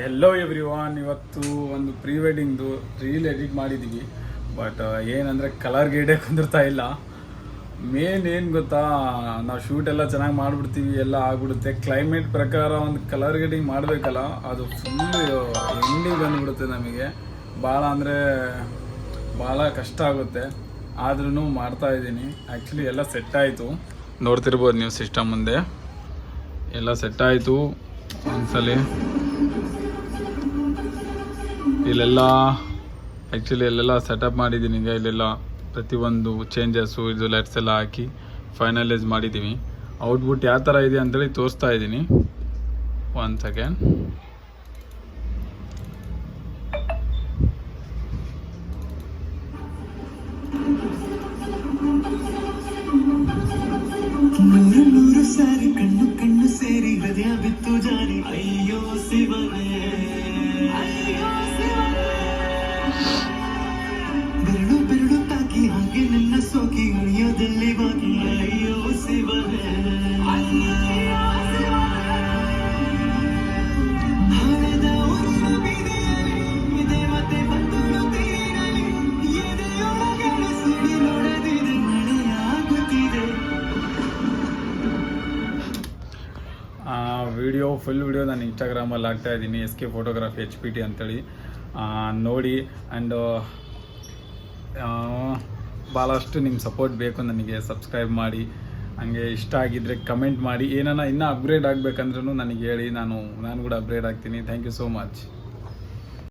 ಎಲ್ಲೋ everyone, ಇವತ್ತು ಒಂದು pre ವೆಡ್ಡಿಂಗ್ದು reel edit ಮಾಡಿದ್ದೀವಿ. ಬಟ್ ಏನಂದರೆ ಕಲರ್ ಗೇಡೆ ಕುಂದಿರ್ತಾ ಇಲ್ಲ. ಮೇನ್ ಏನು ಗೊತ್ತಾ, ನಾವು ಶೂಟ್ ಎಲ್ಲ ಚೆನ್ನಾಗಿ ಮಾಡಿಬಿಡ್ತೀವಿ, ಎಲ್ಲ ಆಗ್ಬಿಡುತ್ತೆ. ಕ್ಲೈಮೇಟ್ ಪ್ರಕಾರ ಒಂದು ಕಲರ್ ಗೇಡಿಂಗ್ ಮಾಡಬೇಕಲ್ಲ, ಅದು ಫುಲ್ಲು ಎಂಡಿಗೆ ಬಂದುಬಿಡುತ್ತೆ ನಮಗೆ. ಭಾಳ ಅಂದರೆ ಭಾಳ ಕಷ್ಟ ಆಗುತ್ತೆ. ಆದ್ರೂ ಮಾಡ್ತಾಯಿದ್ದೀನಿ. ಆ್ಯಕ್ಚುಲಿ ಎಲ್ಲ ಸೆಟ್ ಆಯಿತು, ನೋಡ್ತಿರ್ಬೋದು ನೀವು ಸಿಸ್ಟಮ್ ಮುಂದೆ ಎಲ್ಲ ಸೆಟ್ ಆಯಿತು. ಒಂದ್ಸಲಿ ಇಲ್ಲೆಲ್ಲ ಆ್ಯಕ್ಚುಲಿ ಇಲ್ಲೆಲ್ಲ ಸೆಟಪ್ ಮಾಡಿದ್ದೀನಿ. ಈಗ ಇಲ್ಲೆಲ್ಲ ಪ್ರತಿಯೊಂದು ಚೇಂಜಸ್ಸು ಇದು ಲೈಟ್ಸ್ ಎಲ್ಲ ಹಾಕಿ ಫೈನಲೈಸ್ ಮಾಡಿದ್ದೀವಿ. ಔಟ್ಪುಟ್ ಯಾವ ಥರ ಇದೆ ಅಂತೇಳಿ ತೋರಿಸ್ತಾ ಇದ್ದೀನಿ. 1 ಸೆಕೆಂಡ್. ನೂರು ಸಾರಿ ಕಣ್ಣು ಕಣ್ಣು ಸೇರಿ ಹೃದಯ ಬಿತ್ತು ಜಾರಿ ಅಯ್ಯೋ ಶಿವನೇ, ಬೆರಳು ಬೆರಳು ತಾಕಿ ಹಾಗೆ ನನ್ನ ಸೋಕಿ ಅಳಿಯೋದಲ್ಲಿ ಬಾಕಿ ಅಯ್ಯೋ ಶಿವನೇ. ಹಣದ ಊರಿನ ಬೀದಿಯಲ್ಲಿ ದೇವತೆ ಬಂದಳು ತೀರಿನಲ್ಲಿ, ಎದೆಯೊಳಗಡೆ ಸಿಡಿಲೊಡೆದಿದೆ, ಮಳೆಯಾಗುತ್ತಿದೆ. ಫುಲ್ ವಿಡಿಯೋ ನಾನು ಇನ್ಸ್ಟಾಗ್ರಾಮಲ್ಲಿ ಹಾಕ್ತಾ ಇದ್ದೀನಿ, SK ಫೋಟೋಗ್ರಫಿ HPT ಅಂತೇಳಿ ನೋಡಿ. ಆ್ಯಂಡ್ ಭಾಳಷ್ಟು ನಿಮ್ಮ ಸಪೋರ್ಟ್ ಬೇಕು ನನಗೆ. ಸಬ್ಸ್ಕ್ರೈಬ್ ಮಾಡಿ, ಹಂಗೆ ಇಷ್ಟ ಆಗಿದ್ದರೆ ಕಮೆಂಟ್ ಮಾಡಿ. ಏನನ್ನ ಇನ್ನೂ ಅಪ್ಗ್ರೇಡ್ ಆಗಬೇಕಂದ್ರೂ ನನಗೆ ಹೇಳಿ, ನಾನು ಕೂಡ ಅಪ್ಗ್ರೇಡ್ ಆಗ್ತೀನಿ. Thank you so much.